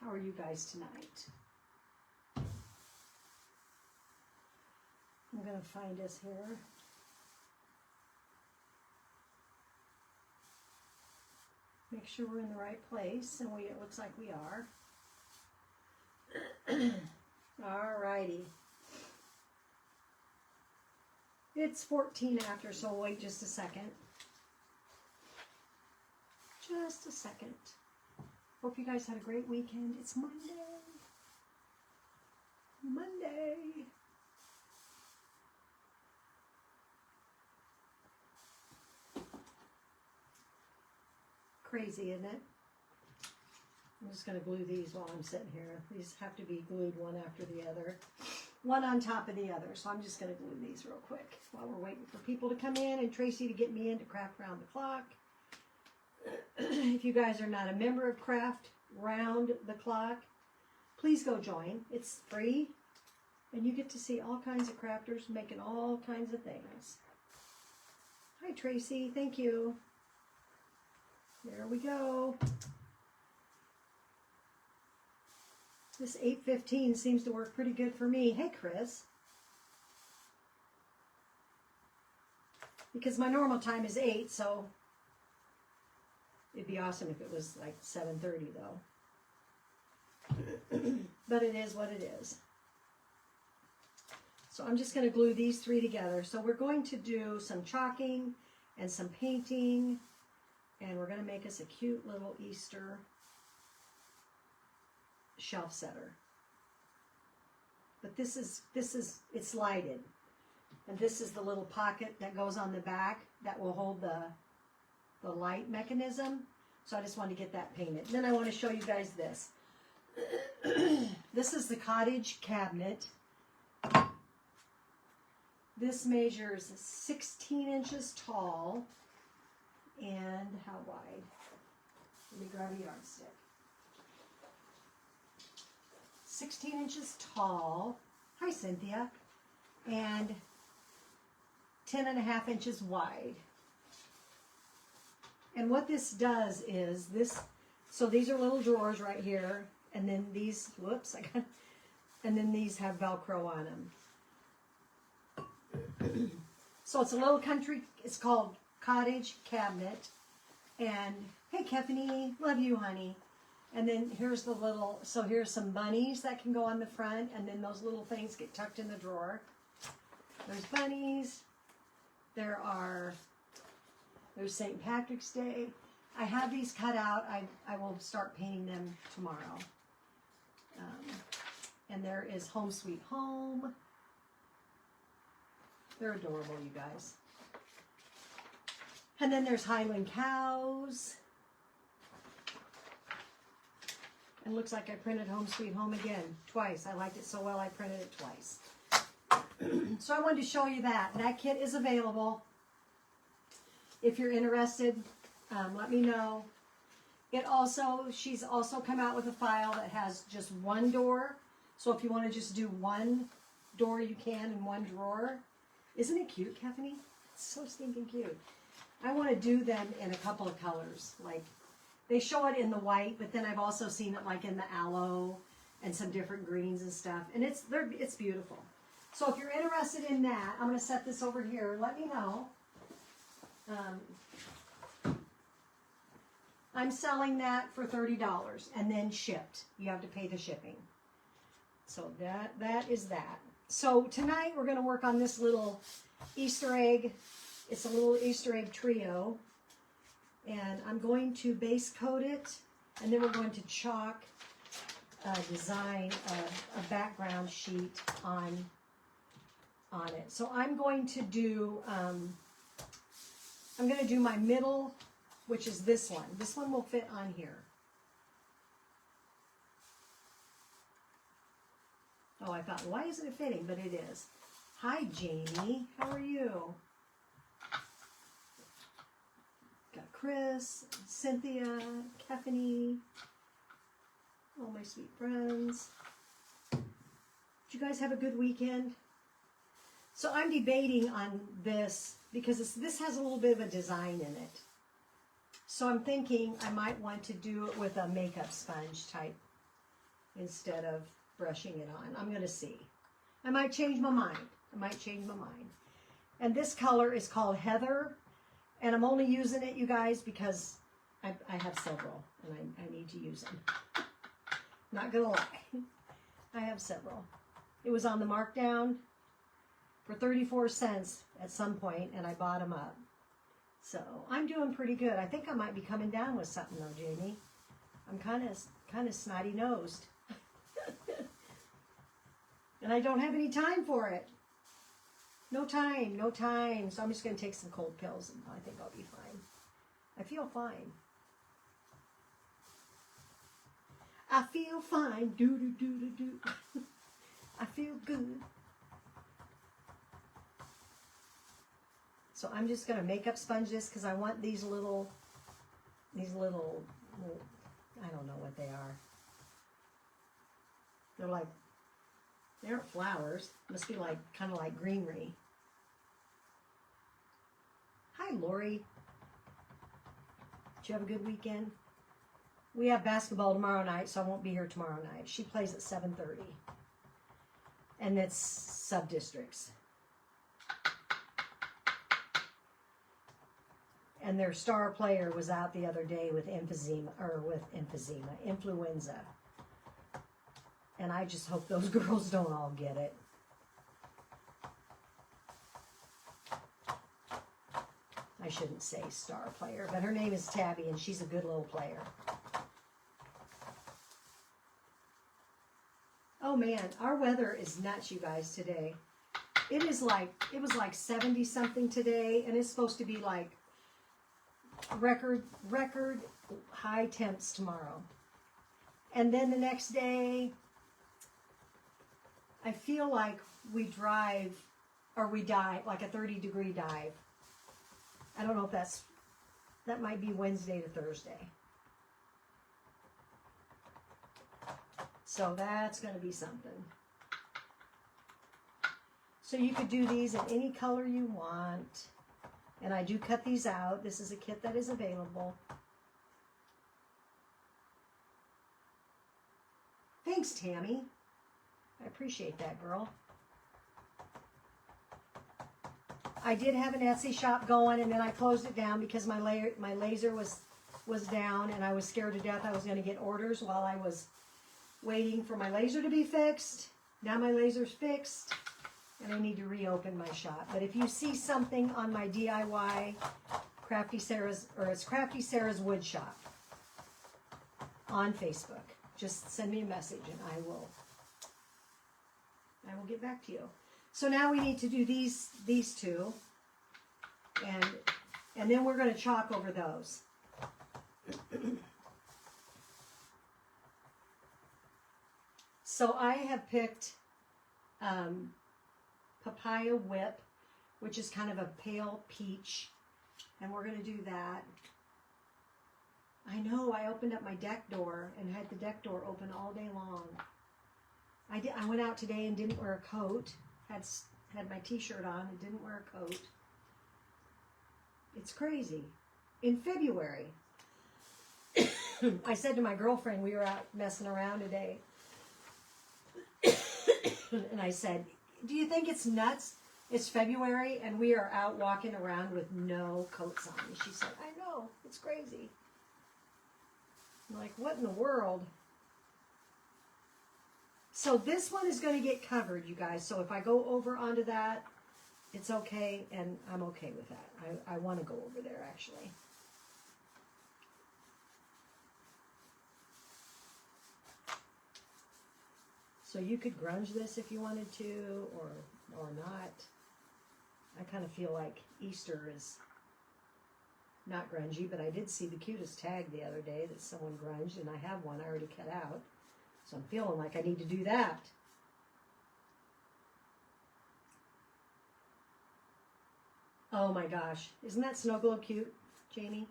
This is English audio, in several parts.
How are you guys tonight? I'm going to find us here. Make sure we're in the right place, and it looks like we are. All righty. It's 14 after, so wait just a second. Just a second. Hope you guys had a great weekend. It's Monday. Monday. Crazy, isn't it? I'm just going to glue these while I'm sitting here. These have to be glued one after the other. One on top of the other. So I'm just going to glue these real quick while we're waiting for people to come in and Tracy to get me in to Craft Round the Clock. If you guys are not a member of Craft Round the Clock, please go join. It's free. And you get to see all kinds of crafters making all kinds of things. Hi, Tracy. Thank you. There we go. This 8:15 seems to work pretty good for me. Hey, Chris. Because my normal time is 8, so it'd be awesome if it was like 7:30 though. But it is what it is. So I'm just going to glue these three together. So we're going to do some chalking and some painting. And we're going to make us a cute little Easter shelf setter. But it's lighted. And this is the little pocket that goes on the back that will hold the light mechanism. So I just wanted to get that painted. Then I want to show you guys this. This is the cottage cabinet. This measures 16 inches tall. And how wide? Let me grab a yardstick. 16 inches tall. Hi, Cynthia. And 10.5 inches wide. And what this does is this, so these are little drawers right here. And then these, and then these have Velcro on them. So it's a little country, it's called cottage cabinet. And hey, Keffany, love you, honey. And then here's the little, so here's some bunnies that can go on the front, and then those little things get tucked in the drawer. There's bunnies. There's St. Patrick's Day. I have these cut out. I will start painting them tomorrow. And there is Home Sweet Home. They're adorable, you guys. And then there's Highland Cows. And looks like I printed Home Sweet Home again, twice. I liked it so well I printed it twice. So I wanted to show you that. That kit is available. If you're interested, let me know. She's also come out with a file that has just one door. So if you want to just do one door, you can in one drawer. Isn't it cute, Keffany? It's so stinking cute. I want to do them in a couple of colors. Like, they show it in the white, but then I've also seen it like in the aloe and some different greens and stuff. And it's beautiful. So if you're interested in that, I'm going to set this over here. Let me know. I'm selling that for $30 and then shipped. You have to pay the shipping. So that is that. So tonight we're going to work on this little Easter egg. It's a little Easter egg trio. And I'm going to base coat it. And then we're going to chalk design a background sheet on it. So I'm going to do my middle, which is this one. This one will fit on here. Oh, I thought, why isn't it fitting? But it is. Hi, Jamie. How are you? Got Chris, Cynthia, Keffany, all my sweet friends. Did you guys have a good weekend? So I'm debating on this because this has a little bit of a design in it. So I'm thinking I might want to do it with a makeup sponge type instead of brushing it on. I'm going to see. I might change my mind. And this color is called Heather. And I'm only using it, you guys, because I have several. And I need to use them. Not going to lie. I have several. It was on the markdown for 34 cents at some point, and I bought them up. So I'm doing pretty good. I think I might be coming down with something though, Jamie. I'm kind of snotty nosed. And I don't have any time for it. No time. So I'm just going to take some cold pills and I think I'll be fine. I feel fine. I feel fine. Do. I feel good. So I'm just going to makeup sponge this because I want these little, I don't know what they are. They aren't flowers. Must be like, kind of like greenery. Hi, Lori. Did you have a good weekend? We have basketball tomorrow night, so I won't be here tomorrow night. She plays at 7:30. And it's sub-districts. And their star player was out the other day with influenza. And I just hope those girls don't all get it. I shouldn't say star player, but her name is Tabby, and she's a good little player. Oh man, our weather is nuts, you guys, today. It was like 70 something today, and it's supposed to be like record high temps tomorrow. And then the next day, I feel like we dive, like a 30-degree dive. I don't know if that might be Wednesday to Thursday. So that's going to be something. So you could do these in any color you want. And I do cut these out. This is a kit that is available. Thanks, Tammy. I appreciate that, girl. I did have an Etsy shop going, and then I closed it down because my laser was down, and I was scared to death I was going to get orders while I was waiting for my laser to be fixed. Now my laser's fixed, and I need to reopen my shop. But if you see something on my DIY Crafty Sarah's Wood Shop on Facebook, just send me a message, and I will get back to you. So now we need to do these two, and then we're going to chalk over those. So I have picked Papaya Whip, which is kind of a pale peach, and we're going to do that. I know, I opened up my deck door and had the deck door open all day long. I went out today and didn't wear a coat. Had my t-shirt on and didn't wear a coat. It's crazy. In February, I said to my girlfriend, we were out messing around today, and I said, do you think it's nuts? It's February and we are out walking around with no coats on. And she said, I know, it's crazy. I'm like, what in the world? So this one is going to get covered, you guys. So if I go over onto that, it's okay, and I'm okay with that. I want to go over there, actually. So you could grunge this if you wanted to, or not. I kind of feel like Easter is not grungy, but I did see the cutest tag the other day that someone grunged, and I have one I already cut out. So I'm feeling like I need to do that. Oh my gosh. Isn't that snow globe cute, Jamie?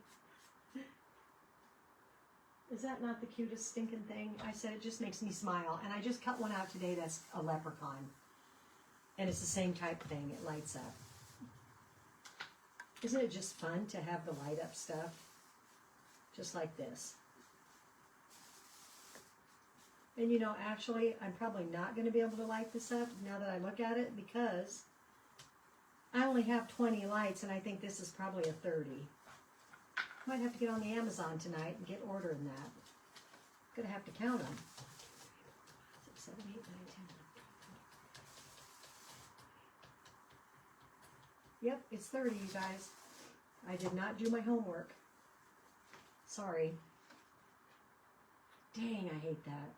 Is that not the cutest stinking thing? I said it just makes me smile. And I just cut one out today that's a leprechaun. And it's the same type thing. It lights up. Isn't it just fun to have the light up stuff? Just like this. And you know, actually, I'm probably not going to be able to light this up now that I look at it because I only have 20 lights and I think this is probably a 30. Might have to get on the Amazon tonight and get ordering that. Gonna have to count them. 6, 7, 8, 9, 10. Yep, it's 30, you guys. I did not do my homework. Sorry. Dang, I hate that.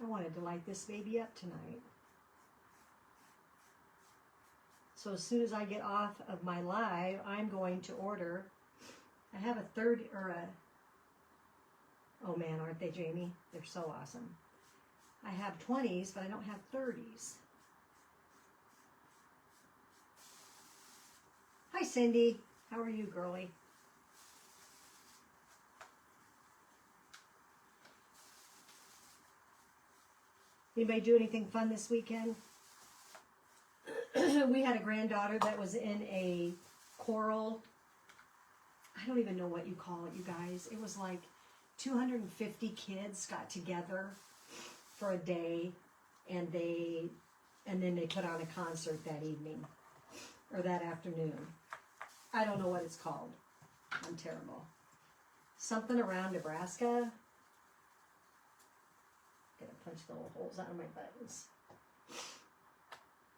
I wanted to light this baby up tonight. So as soon as I get off of my live, I'm going to order. I have a 30 or a, oh man, aren't they, Jamie? They're so awesome. I have 20s, but I don't have 30s. Hi, Cindy. How are you, girlie? Anybody do anything fun this weekend? We had a granddaughter that was in a choral. I don't even know what you call it, you guys. It was like 250 kids got together for a day, and then they put on a concert that evening or that afternoon. I don't know what it's called. I'm terrible. Something around Nebraska. Gotta punch the little holes out of my buttons.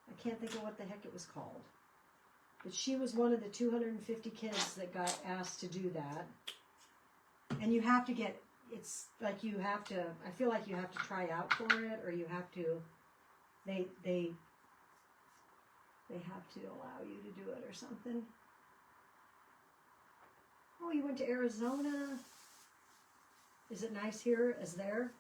I can't think of what the heck it was called. But she was one of the 250 kids that got asked to do that. And you have to get, it's like you have to, I feel like you have to try out for it, or you have to, they have to allow you to do it or something. Oh, you went to Arizona? Is it nice here as there?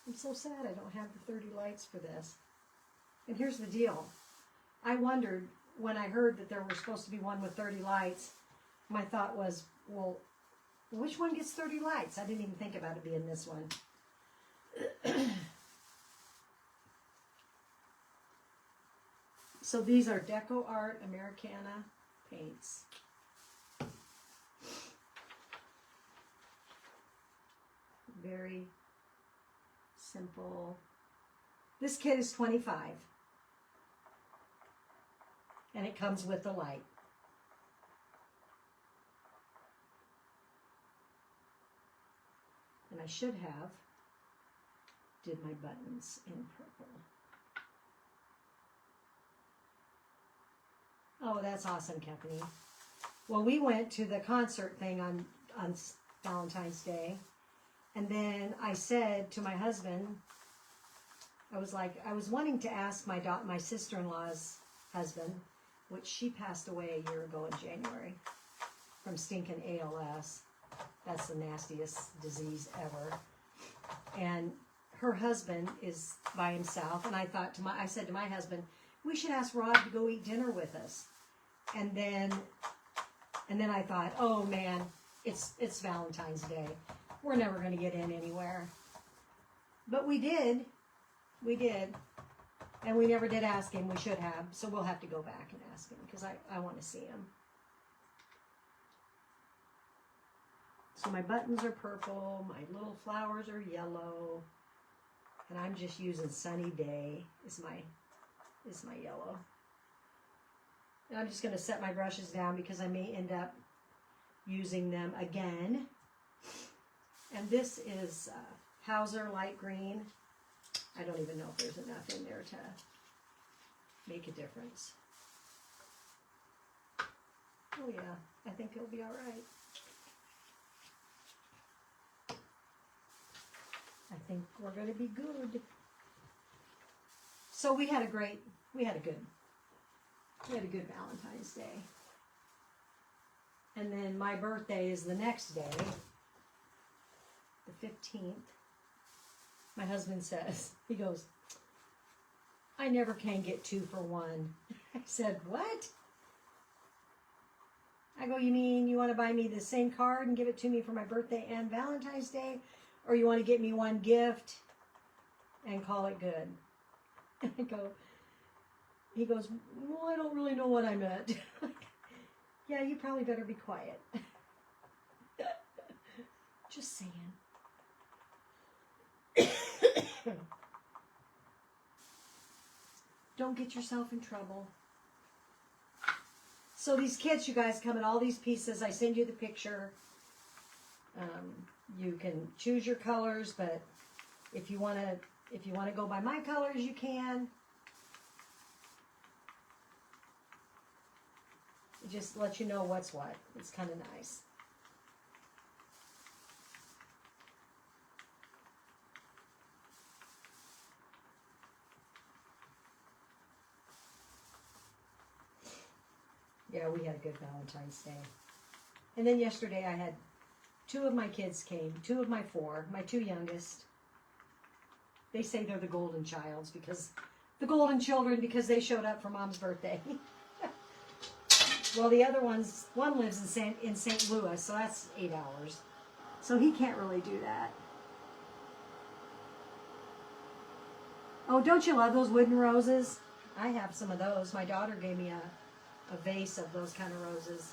I'm so sad I don't have the 30 lights for this. And here's the deal. I wondered when I heard that there were supposed to be one with 30 lights, my thought was, well, which one gets 30 lights? I didn't even think about it being this one. So these are Deco Art Americana paints. Very simple. This kit is $25. And it comes with the light. And I should have did my buttons in purple. Oh, that's awesome, Kathleen. Well, we went to the concert thing on Valentine's Day. And then I said to my husband, I was like, I was wanting to ask my sister-in-law's husband, which she passed away a year ago in January from stinking ALS. That's the nastiest disease ever. And her husband is by himself. And I said to my husband, we should ask Rod to go eat dinner with us. And then I thought, oh man, it's Valentine's Day. We're never going to get in anywhere. But we did. We did. And we never did ask him. We should have. So we'll have to go back and ask him because I want to see him. So my buttons are purple. My little flowers are yellow. And I'm just using Sunny Day is my yellow. And I'm just going to set my brushes down because I may end up using them again. And this is Hauser Light Green. I don't even know if there's enough in there to make a difference. Oh yeah, I think it'll be all right. I think we're going to be good. So we had a good Valentine's Day. And then my birthday is the next day, the 15th. My husband says, he goes, I never can get 2 for 1. I said, what? I go, you mean you want to buy me the same card and give it to me for my birthday and Valentine's Day? Or you want to get me one gift and call it good? I go, He goes, well, I don't really know what I meant. Yeah, you probably better be quiet. Just saying. Don't get yourself in trouble. So these kits, you guys, come in all these pieces. I send you the picture. You can choose your colors, but if you want to go by my colors, you can. It just lets you know what's what. It's kind of nice. Yeah, we had a good Valentine's Day. And then yesterday I had 2 of my kids came, 2 of my 4, my 2 youngest. They say they're the golden childs because the golden children because they showed up for Mom's birthday. Well, the other one lives in St. Louis, so that's 8 hours. So he can't really do that. Oh, don't you love those wooden roses? I have some of those. My daughter gave me a vase of those kind of roses.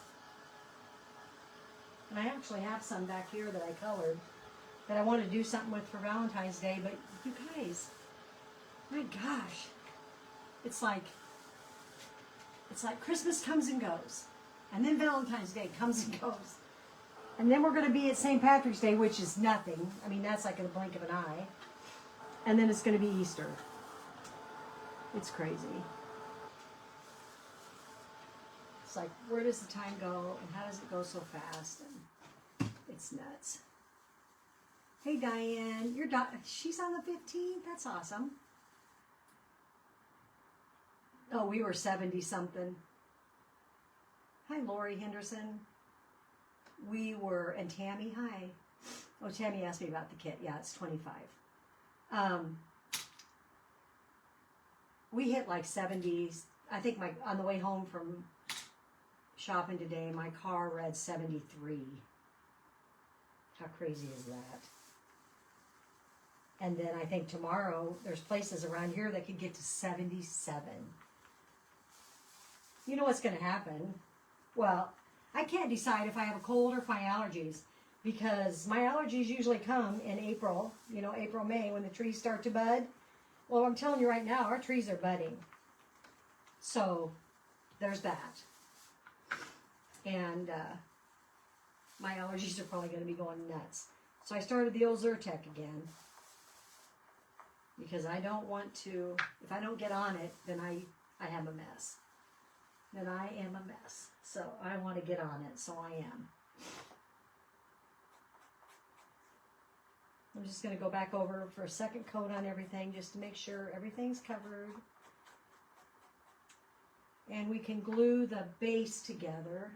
And I actually have some back here that I colored that I want to do something with for Valentine's Day. But you guys, my gosh, it's like Christmas comes and goes. And then Valentine's Day comes and goes. And then we're going to be at St. Patrick's Day, which is nothing. I mean, that's like in the blink of an eye. And then it's going to be Easter. It's crazy. It's like, where does the time go? And how does it go so fast? And it's nuts. Hey, Diane. She's on the 15th? That's awesome. Oh, we were 70-something. Hi, Lori Henderson. And Tammy, hi. Oh, Tammy asked me about the kit. Yeah, it's 25. We hit like 70s. I think on the way home from shopping today, my car read 73. How crazy is that? And then I think tomorrow, there's places around here that could get to 77. You know what's going to happen? Well, I can't decide if I have a cold or if I have allergies because my allergies usually come in April, April, May, when the trees start to bud. Well, I'm telling you right now, our trees are budding. So, there's that. And my allergies are probably going to be going nuts. So I started the old Zyrtec again. Because I don't want to, if I don't get on it, then I have a mess. Then I am a mess. So I want to get on it, so I am. I'm just going to go back over for a second coat on everything just to make sure everything's covered. And we can glue the base together.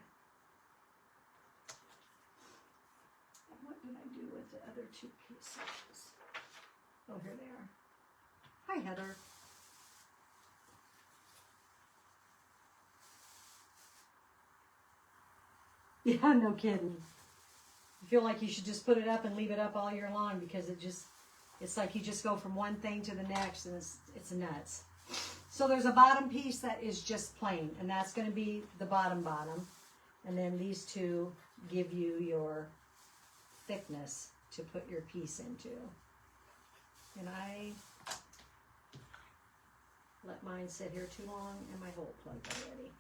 What did I do with the other 2 pieces? Oh, here they are. Hi, Heather. Yeah, no kidding. I feel like you should just put it up and leave it up all year long because it's like you just go from one thing to the next and it's nuts. So there's a bottom piece that is just plain and that's going to be the bottom. And then these 2 give you your thickness to put your piece into. And I let mine sit here too long and my hole plugged already.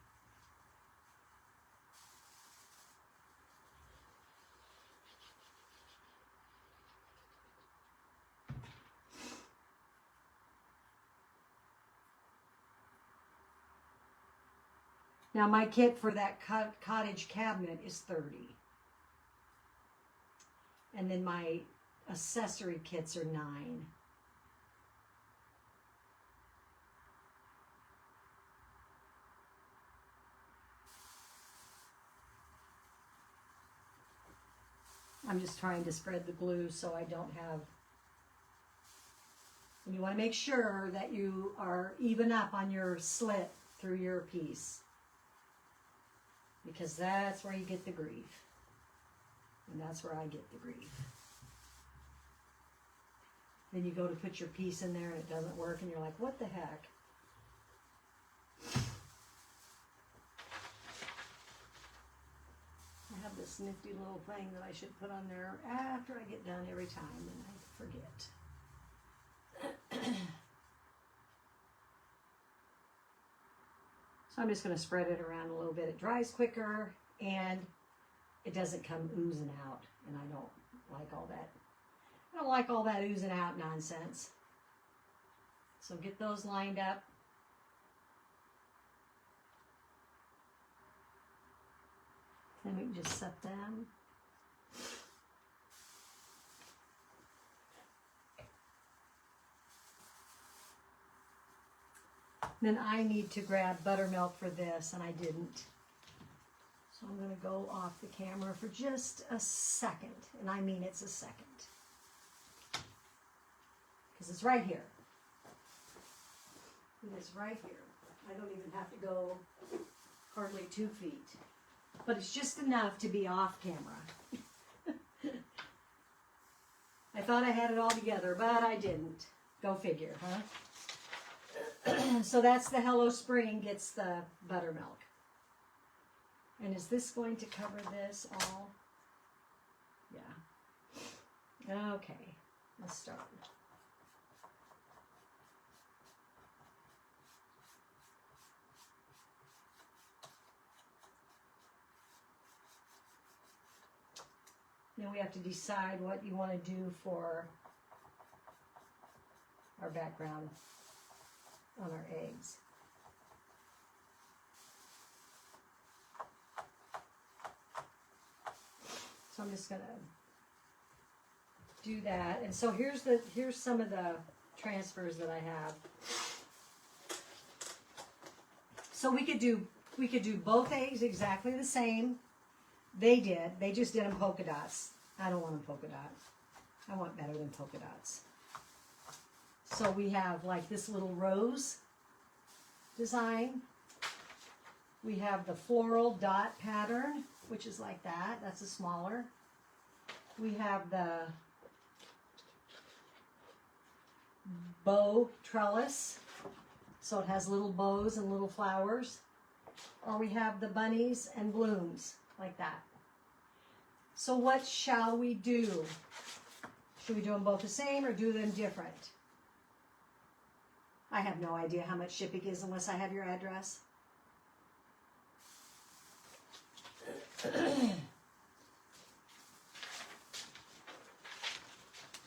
Now my kit for that cottage cabinet is 30. And then my accessory kits are 9. I'm just trying to spread the glue so I don't have, and you want to make sure that you are even up on your slit through your piece. Because that's where you get the grief. And that's where I get the grief. Then you go to put your piece in there and it doesn't work and you're like, what the heck? this nifty little thing that I should put on there after I get done every time, and I forget. So I'm just going to spread it around a little bit. It dries quicker, and it doesn't come oozing out, and I don't like all that. I don't like all that oozing out nonsense. So get those lined up. Then we can just set them. Then I need to grab buttermilk for this, and I didn't. So I'm going to go off the camera for just a second, and I mean it's a second. Because it's right here. It is right here. I don't even have to go hardly 2 feet. But it's just enough to be off camera. I thought I had it all together, but I didn't. Go figure, huh? So that's the Hello Spring gets the buttermilk. And is this going to cover this all? Yeah. Okay, let's start. Then we have to decide what you want to do for our background on our eggs. So I'm just going to do that. And so here's some of the transfers that I have. So we could do both eggs exactly the same. They did. They just did them polka dots. I don't want them polka dot. I want better than polka dots. So we have like this little rose design. We have the floral dot pattern, which is like that. That's a smaller. We have the bow trellis. So it has little bows and little flowers. Or we have the bunnies and blooms, like that. So what shall we do? Should we do them both the same or do them different? I have no idea how much shipping is unless I have your address.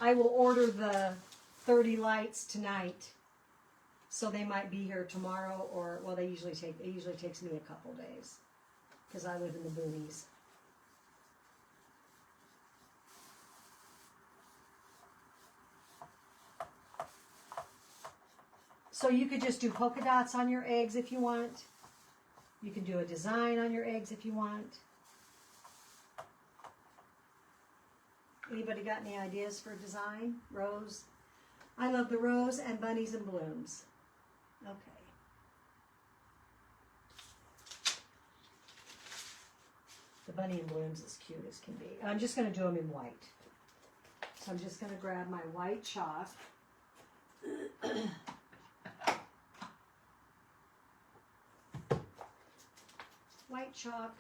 I will order the 30 lights tonight, so they might be here tomorrow, or well, it usually takes me a couple days because I live in the boonies. So you could just do polka dots on your eggs if you want. You can do a design on your eggs if you want. Anybody got any ideas for a design? Rose? I love the rose and bunnies and blooms. Okay. The bunny and blooms is cute as can be. I'm just going to do them in white. So I'm just going to grab my white chalk. White chalk.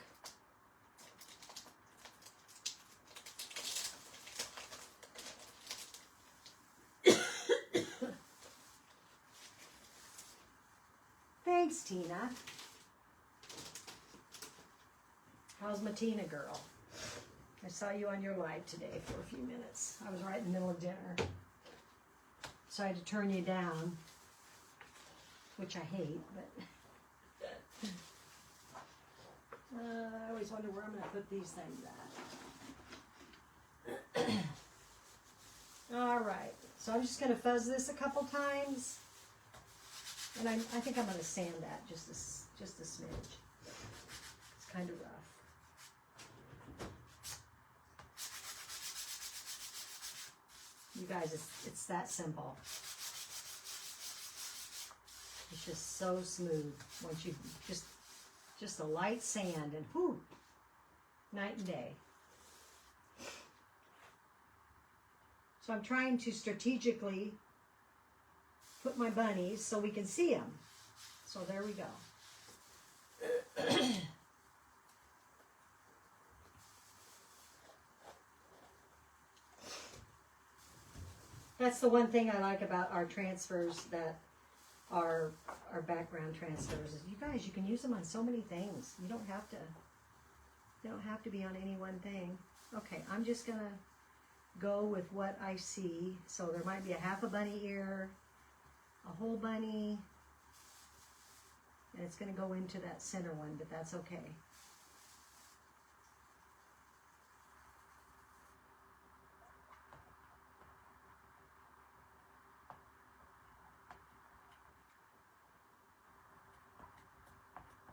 Thanks, Tina. How's my Tina girl? I saw you on your live today for a few minutes. I was right in the middle of dinner. So I had to turn you down, which I hate, but I always wonder where I'm going to put these things at. All right, so I'm just going to fuzz this a couple times, and I think I'm going to sand that just a smidge. It's kind of rough. You guys, it's that simple. It's just so smooth once you just a light sand and whoo, night and day. So I'm trying to strategically put my bunnies so we can see them. So there we go. That's the one thing I like about our transfers that are our background transfers is you guys, you can use them on so many things. You don't have to be on any one thing. Okay, I'm just gonna go with what I see. So there might be a half a bunny ear, a whole bunny, and it's gonna go into that center one, but that's okay.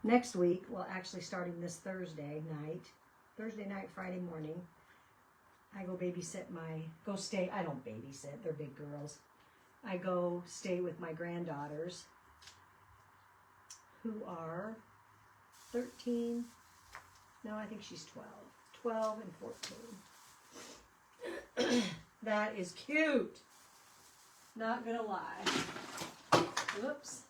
Next week, well, actually starting this Thursday night, Friday morning, I go stay, I don't babysit, they're big girls. I go stay with my granddaughters, who are 13, no, I think she's 12 and 14. That is cute, not gonna lie. Whoops.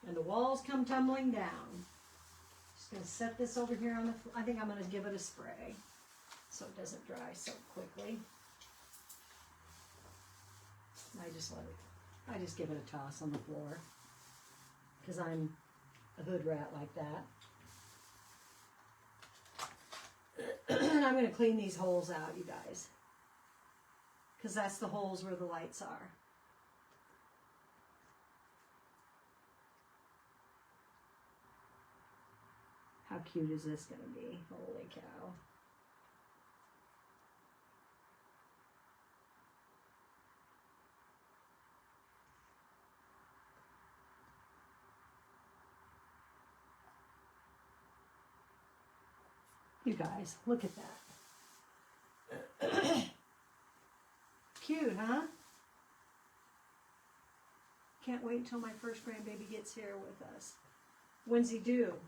And the walls come tumbling down. Just going to set this over here on the floor. I think I'm going to give it a spray so it doesn't dry so quickly. I just give it a toss on the floor because I'm a hood rat like that. And I'm going to clean these holes out, you guys, because that's the holes where the lights are. How cute is this going to be? Holy cow. You guys, look at that. Cute, huh? Can't wait until my first grandbaby gets here with us. When's he due?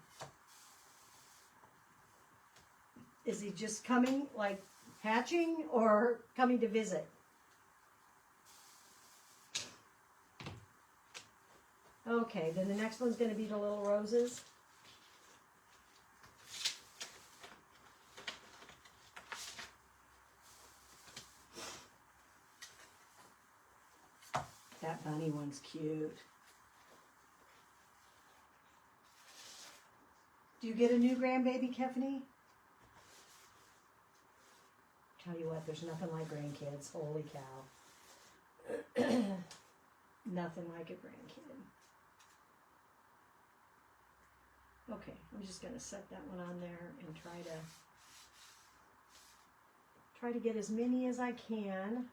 Is he just coming, like hatching, or coming to visit? Okay, then the next one's going to be the little roses. That bunny one's cute. Do you get a new grandbaby, Kefany? Tell you what, there's nothing like grandkids. Holy cow. Nothing like a grandkid. Okay, I'm just going to set that one on there and try to get as many as I can.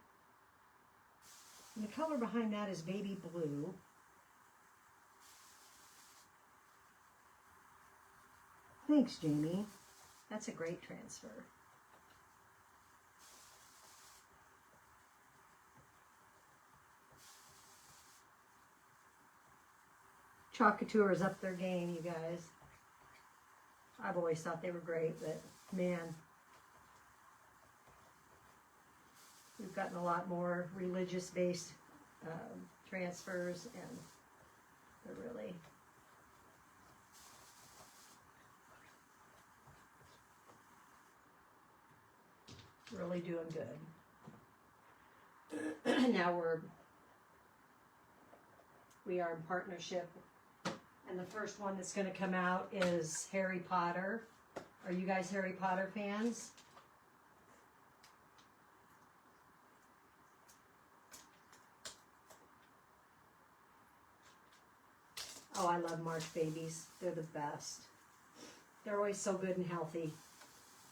And the color behind that is baby blue. Thanks, Jamie. That's a great transfer. Chalkatour is up their game, you guys. I've always thought they were great, but man, we've gotten a lot more religious-based transfers, and they're really doing good. Now we are in partnership. And the first one that's going to come out is Harry Potter. Are you guys Harry Potter fans? Oh, I love March babies. They're the best. They're always so good and healthy.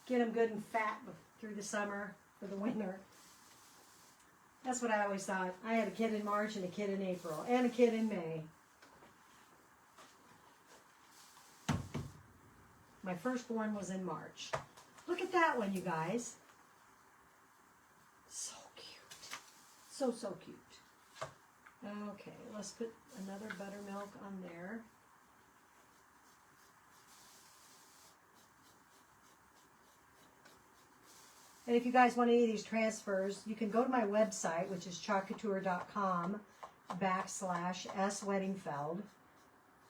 Get them good and fat through the summer, for the winter. That's what I always thought. I had a kid in March and a kid in April and a kid in May. My firstborn was in March. Look at that one, you guys. So cute. So, so cute. Okay, let's put another buttermilk on there. And if you guys want any of these transfers, you can go to my website, which is chalkatour.com/SWeddingfeld.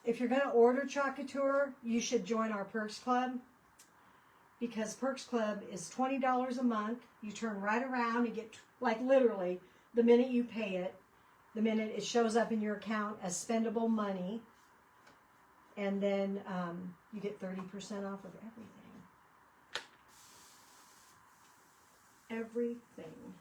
If you're going to order Chalkatour, you should join our Perks Club. because Perks Club is $20 a month. You turn right around and get, like literally, the minute you pay it, the minute it shows up in your account as spendable money, and then you get 30% off of everything. Everything.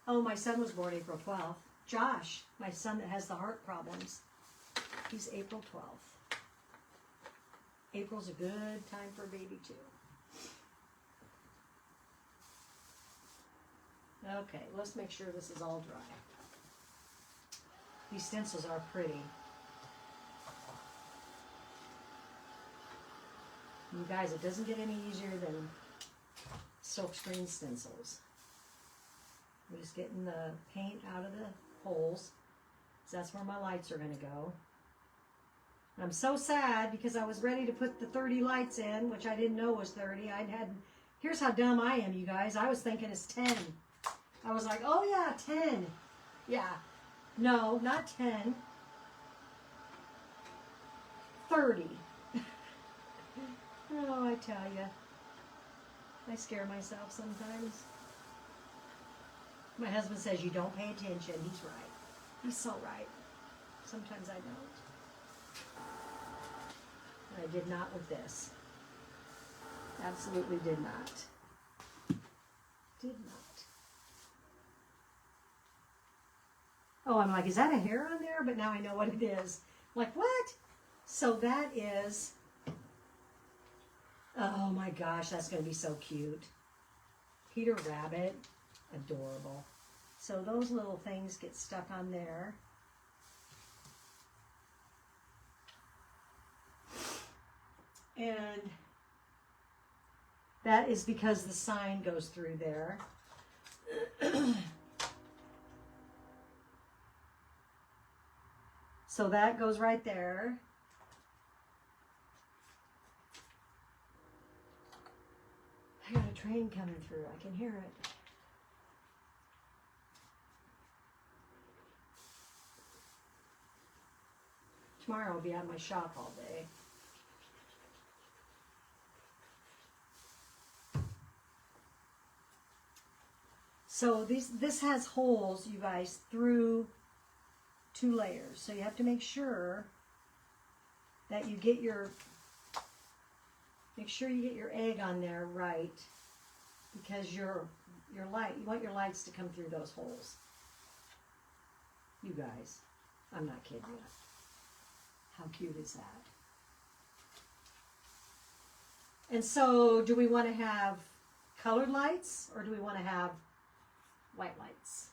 Oh, my son was born April 12th. Josh, my son that has the heart problems, he's April 12th. April's a good time for a baby too. Okay, let's make sure this is all dry. These stencils are pretty. You guys, it doesn't get any easier than silkscreen stencils. I'm just getting the paint out of the holes, so that's where my lights are going to go. I'm so sad because I was ready to put the 30 lights in, which I didn't know was 30. Here's how dumb I am, you guys. I was thinking it's 10. I was like, oh yeah, 10. Yeah. No, not 10. 30. Oh, I tell you. I scare myself sometimes. My husband says you don't pay attention. He's right. He's so right. Sometimes I don't. I did not with this. Absolutely did not. Did not. Oh, I'm like, is that a hair on there? But now I know what it is. I'm like, what? So that is, oh my gosh, that's going to be so cute. Peter Rabbit. Adorable. So those little things get stuck on there. And that is because the sign goes through there. So that goes right there. I got a train coming through. I can hear it. Tomorrow I'll be at my shop all day. So this has holes, you guys, through 2 layers. So you have to make sure that you get your, egg on there right, because your light, you want your lights to come through those holes. You guys, I'm not kidding you. How cute is that? And so, do we want to have colored lights, or do we want to have white lights?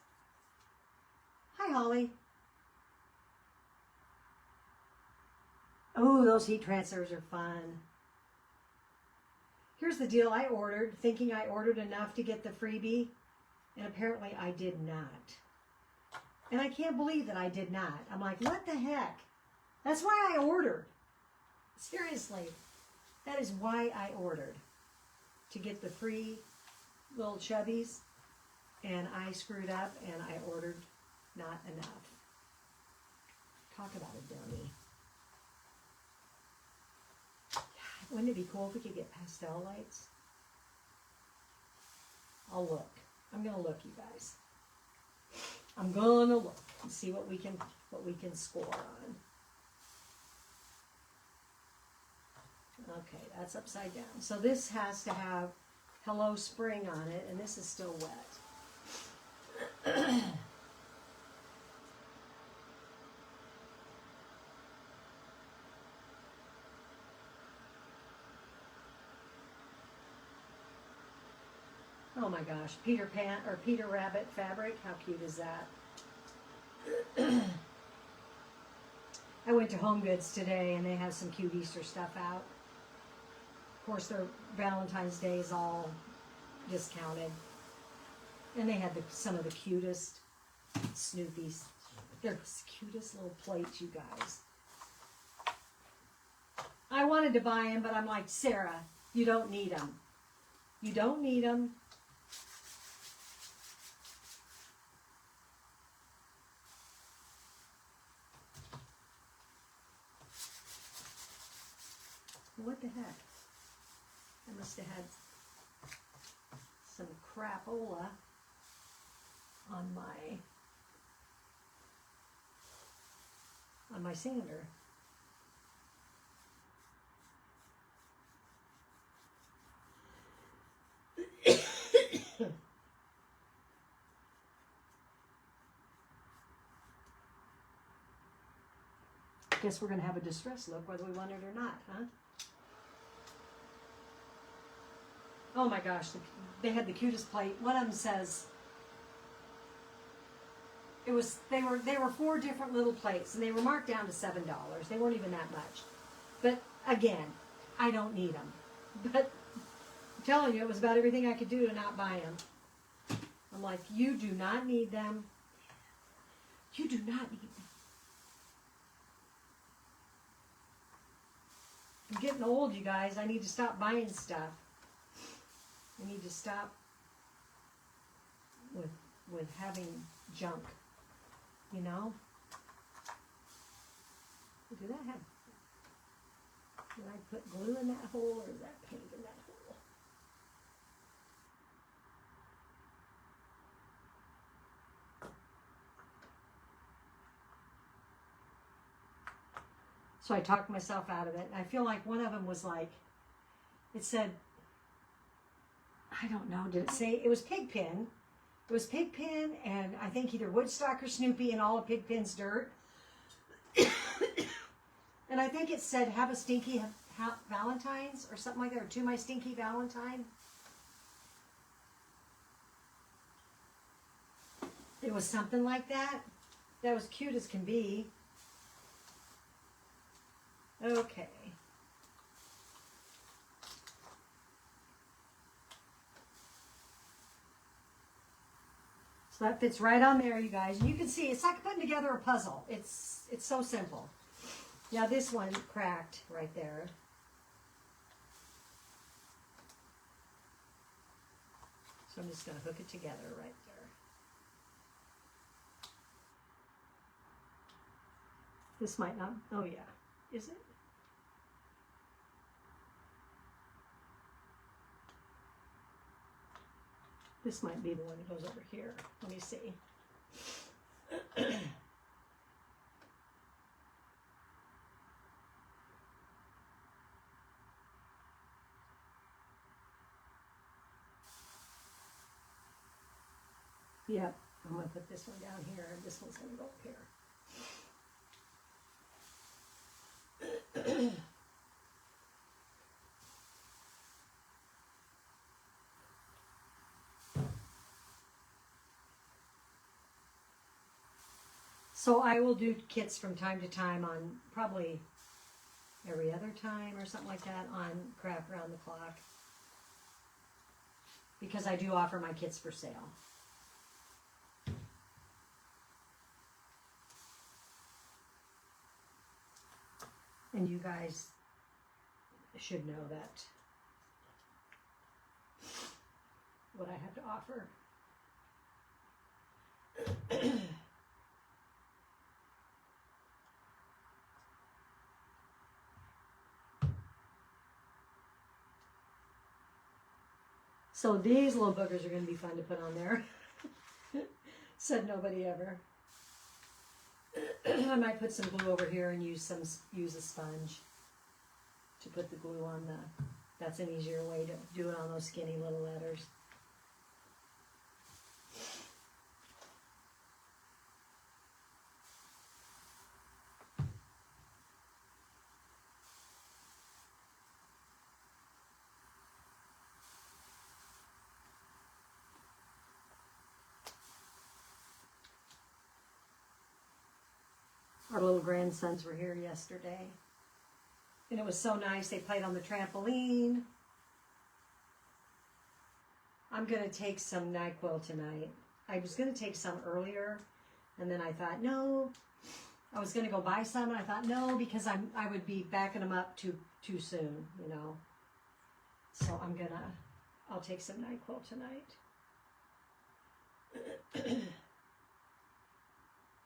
Hi, Holly. Oh, those heat transfers are fun. Here's the deal I ordered, thinking I ordered enough to get the freebie, and apparently I did not. And I can't believe that I did not. I'm like, what the heck? That's why I ordered. Seriously. That is why I ordered. To get the free little chubbies. And I screwed up and I ordered not enough. Talk about a dummy. Wouldn't it be cool if we could get pastel lights? I'll look. I'm going to look, you guys. I'm going to look and see what we can score on. Okay, that's upside down. So this has to have Hello Spring on it, and this is still wet. Oh my gosh, Peter Rabbit fabric. How cute is that? I went to Home Goods today, and they have some cute Easter stuff out. Of course, their Valentine's Day is all discounted. And they had some of the cutest Snoopies. They're the cutest little plates, you guys. I wanted to buy them, but I'm like, Sarah, you don't need them. You don't need them. What the heck? I must have had some crapola on my sander. Guess we're going to have a distress look whether we want it or not, huh? Oh my gosh, they had the cutest plate. One of them says they were 4 different little plates, and they were marked down to $7. They weren't even that much. But again, I don't need them. But I'm telling you, it was about everything I could do to not buy them. I'm like, you do not need them. You do not need them. I'm getting old, you guys. I need to stop buying stuff. I need to stop with having junk, you know? Did I put glue in that hole, or is that paint in that hole? So I talked myself out of it. I feel like one of them was like, it said, I don't know, did it say, it was Pigpen. It was Pigpen and I think either Woodstock or Snoopy and all of Pigpen's dirt. And I think it said, have a stinky Valentine's or something like that, or to my stinky Valentine. It was something like that. That was cute as can be. Okay. So that fits right on there, you guys. And you can see it's like putting together a puzzle. It's so simple. Now this one cracked right there. So I'm just going to hook it together right there. This might not, oh yeah, is it? This might be the one that goes over here. Let me see. Yep, I'm going to put this one down here, and this one's going to go up here. So I will do kits from time to time on probably every other time or something like that on Craft Round the Clock, because I do offer my kits for sale. And you guys should know that what I have to offer. So these little boogers are going to be fun to put on there. Said nobody ever. I might put some glue over here and use a sponge to put the glue on the. That's an easier way to do it on those skinny little letters. Our little grandsons were here yesterday. And it was so nice. They played on the trampoline. I'm going to take some NyQuil tonight. I was going to take some earlier. And then I thought, no. I was going to go buy some. And I thought, no, because I would be backing them up too soon, you know. So I'll take some NyQuil tonight.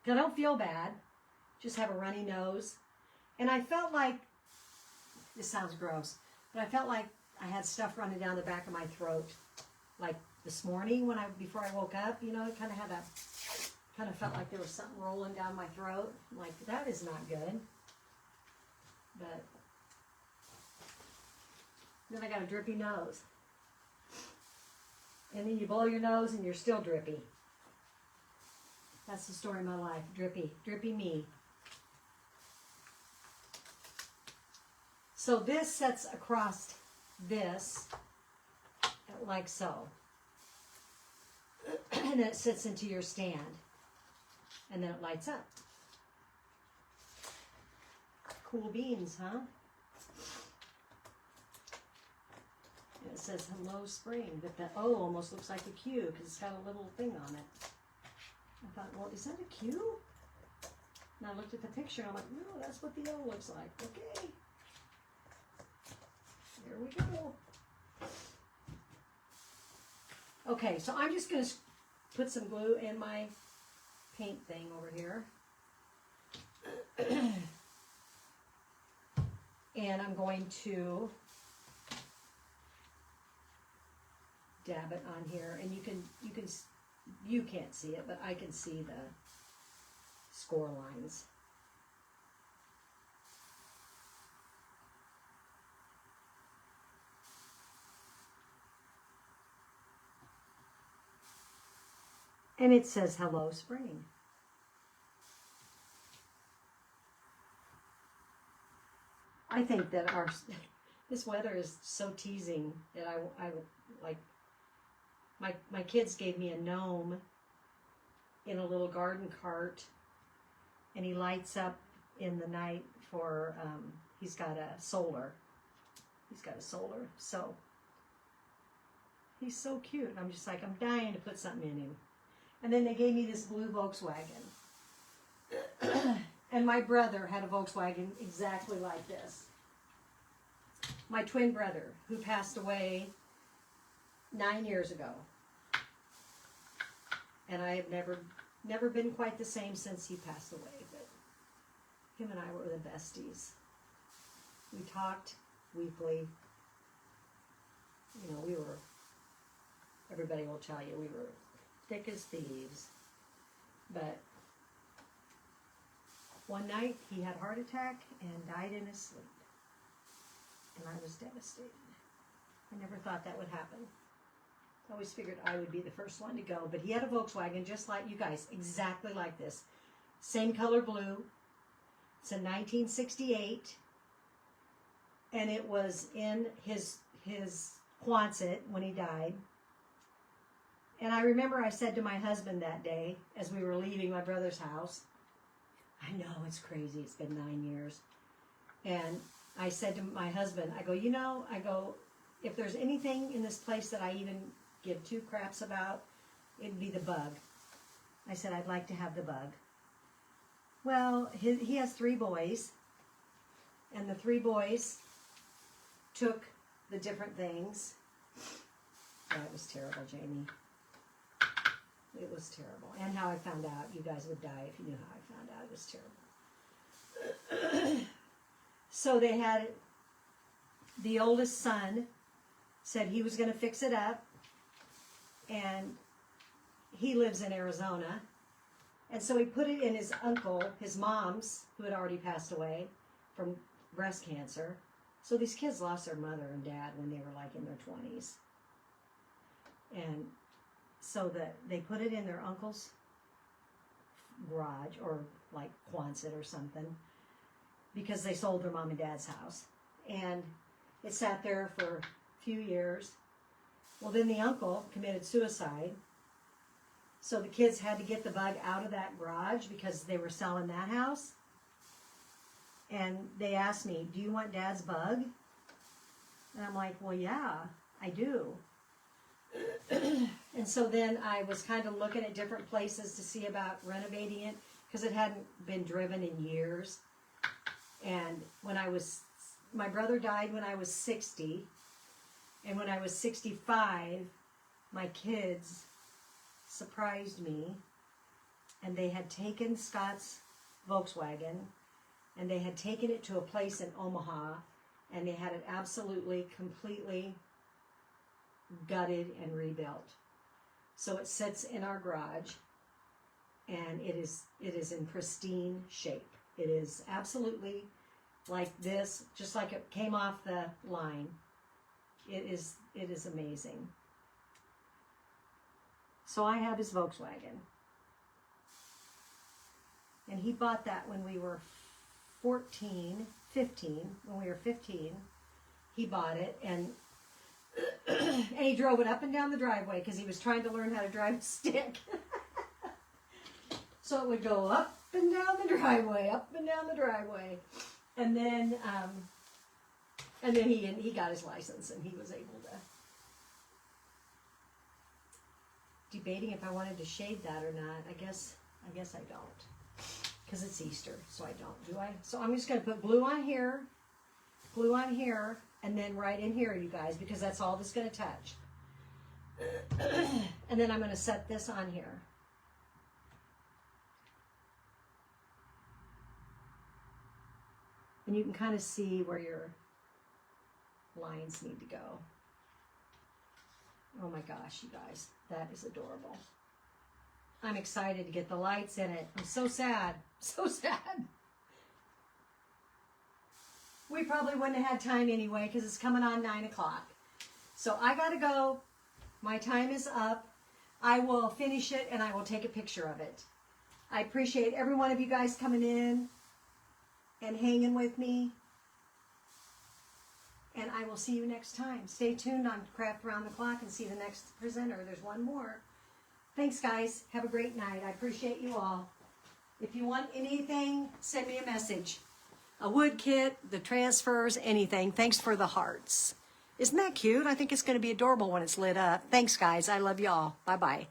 I don't feel bad. Just have a runny nose. And I felt like This sounds gross, but I felt like I had stuff running down the back of my throat. Like this morning before I woke up, you know, it kind of had kind of felt like there was something rolling down my throat. I'm like, that is not good. But then I got a drippy nose. And then you blow your nose and you're still drippy. That's the story of my life. Drippy. Drippy me. So this sets across this like so. And then it sits into your stand. And then it lights up. Cool beans, huh? And it says hello spring, but the O almost looks like a Q because it's got a little thing on it. I thought, well, is that a Q? And I looked at the picture and I'm like, no, that's what the O looks like. Okay. Here we go. Okay, so I'm just going to put some glue in my paint thing over here. And I'm going to dab it on here, and you can't see it, but I can see the score lines. And it says hello spring. I think that this weather is so teasing that I would like, my kids gave me a gnome in a little garden cart, and he lights up in the night for, he's got a solar, so he's so cute. I'm just like, I'm dying to put something in him. And then they gave me this blue Volkswagen. And my brother had a Volkswagen exactly like this. My twin brother, who passed away 9 years ago. And I have never been quite the same since he passed away. But him and I were the besties. We talked weekly. You know, everybody will tell you, we were thick as thieves. But one night he had a heart attack and died in his sleep. And I was devastated. I never thought that would happen. I always figured I would be the first one to go. But he had a Volkswagen just like you guys, exactly like this. Same color blue. It's a 1968. And it was in his Quonset when he died. And I remember I said to my husband that day, as we were leaving my brother's house, I know, it's crazy, it's been 9 years. And I said to my husband, I go, if there's anything in this place that I even give two craps about, it'd be the bug. I said, I'd like to have the bug. Well, he has 3 boys, and the 3 boys took the different things. That was terrible, Jamie. It was terrible. And how I found out. You guys would die if you knew how I found out. It was terrible. So they had, the oldest son said he was going to fix it up. And he lives in Arizona. And so he put it in his uncle, his mom's, who had already passed away from breast cancer. So these kids lost their mother and dad when they were like in their 20s. And so that they put it in their uncle's garage, or like Quonset or something, because they sold their mom and dad's house. And it sat there for a few years. Well, then the uncle committed suicide. So the kids had to get the bug out of that garage because they were selling that house. And they asked me, do you want Dad's bug? And I'm like, well, yeah, I do. And so then I was kind of looking at different places to see about renovating it, because it hadn't been driven in years. And my brother died when I was 60. And when I was 65, my kids surprised me. And they had taken Scott's Volkswagen, and they had taken it to a place in Omaha, and they had it absolutely, completely gutted and rebuilt. So it sits in our garage, and it is in pristine shape. It is absolutely like this, just like it came off the line. It is amazing. So I have his Volkswagen. And he bought that when we were 15, when we were 15. He bought it, and and he drove it up and down the driveway because he was trying to learn how to drive a stick. So it would go up and down the driveway, up and down the driveway. And then he got his license, and he was able to. Debating if I wanted to shade that or not. I guess I don't, because it's Easter, so I don't. Do I? So I'm just going to put glue on here, and then right in here, you guys, because that's all that's going to touch. And then I'm going to set this on here. And you can kind of see where your lines need to go. Oh my gosh, you guys, that is adorable. I'm excited to get the lights in it. I'm so sad, so sad. We probably wouldn't have had time anyway because it's coming on 9 o'clock. So I gotta go. My time is up. I will finish it and I will take a picture of it. I appreciate every one of you guys coming in and hanging with me. And I will see you next time. Stay tuned on Craft Around the Clock and see the next presenter. There's one more. Thanks, guys. Have a great night. I appreciate you all. If you want anything, send me a message. A wood kit, the transfers, anything. Thanks for the hearts. Isn't that cute? I think it's going to be adorable when it's lit up. Thanks, guys. I love y'all. Bye-bye.